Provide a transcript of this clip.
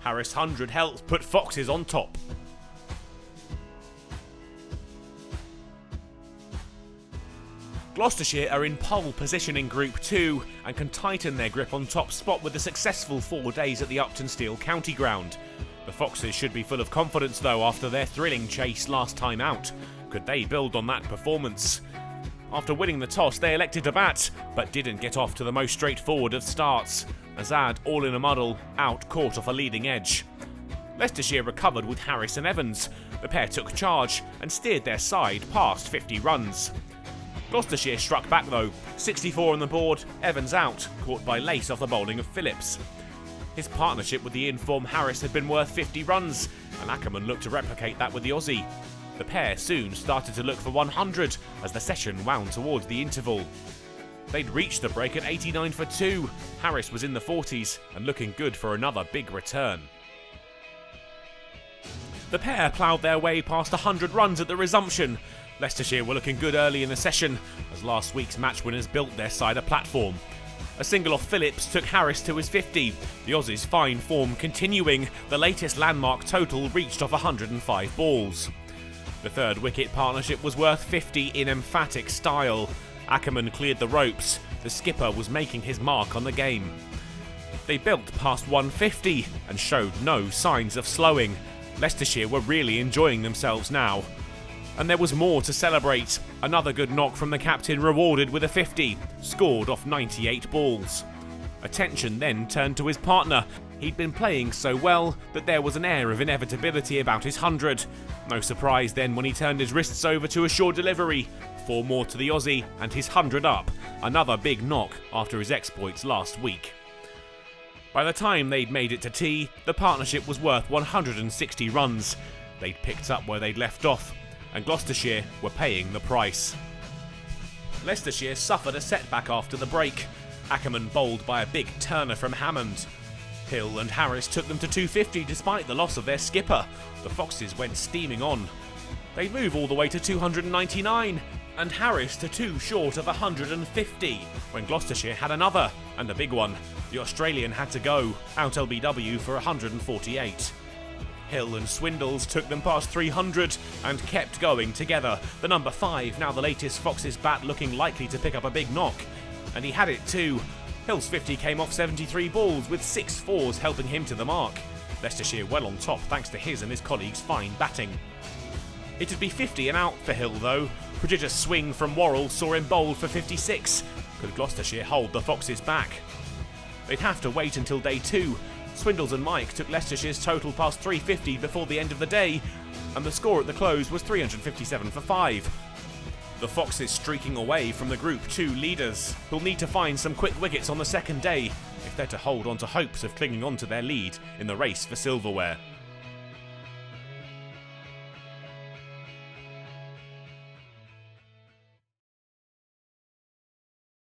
Harris' 100 helped put Foxes on top. Gloucestershire are in pole position in Group 2 and can tighten their grip on top spot with a successful 4 days at the Uponsteel County Ground. The Foxes should be full of confidence though after their thrilling chase last time out. Could they build on that performance? After winning the toss, they elected to bat, but didn't get off to the most straightforward of starts. Azad, all in a muddle, out caught off a leading edge. Leicestershire recovered with Harris and Evans. The pair took charge and steered their side past 50 runs. Gloucestershire struck back though, 64 on the board, Evans out, caught by Lace off the bowling of Phillips. His partnership with the in-form Harris had been worth 50 runs, and Ackerman looked to replicate that with the Aussie. The pair soon started to look for 100 as the session wound towards the interval. They'd reached the break at 89 for 2, Harris was in the 40s and looking good for another big return. The pair ploughed their way past 100 runs at the resumption. Leicestershire were looking good early in the session, as last week's match winners built their side a platform. A single off Phillips took Harris to his 50, the Aussies' fine form continuing, the latest landmark total reached off 105 balls. The third wicket partnership was worth 50 in emphatic style. Ackerman cleared the ropes, the skipper was making his mark on the game. They built past 150 and showed no signs of slowing. Leicestershire were really enjoying themselves now. And there was more to celebrate. Another good knock from the captain rewarded with a 50, scored off 98 balls. Attention then turned to his partner. He'd been playing so well that there was an air of inevitability about his 100. No surprise then when he turned his wrists over to a short delivery. 4 more to the Aussie and his 100 up. Another big knock after his exploits last week. By the time they'd made it to tea, the partnership was worth 160 runs. They'd picked up where they'd left off, and Gloucestershire were paying the price. Leicestershire suffered a setback after the break. Ackerman bowled by a big turner from Hammond. Hill and Harris took them to 250 despite the loss of their skipper. The Foxes went steaming on. They move all the way to 299, and Harris to 2 short of 150, when Gloucestershire had another, and a big one. The Australian had to go, out LBW for 148. Hill and Swindles took them past 300 and kept going together. The number 5, now the latest Foxes bat, looking likely to pick up a big knock. And he had it too. Hill's 50 came off 73 balls, with 6 fours helping him to the mark. Leicestershire well on top thanks to his and his colleagues' fine batting. It'd be 50 and out for Hill though. Prodigious swing from Worrell saw him bowled for 56. Could Gloucestershire hold the Foxes back? They'd have to wait until day 2. Swindles and Mike took Leicestershire's total past 350 before the end of the day, and the score at the close was 357 for 5. The Foxes streaking away from the Group 2 leaders, who'll need to find some quick wickets on the second day if they're to hold on to hopes of clinging on to their lead in the race for silverware.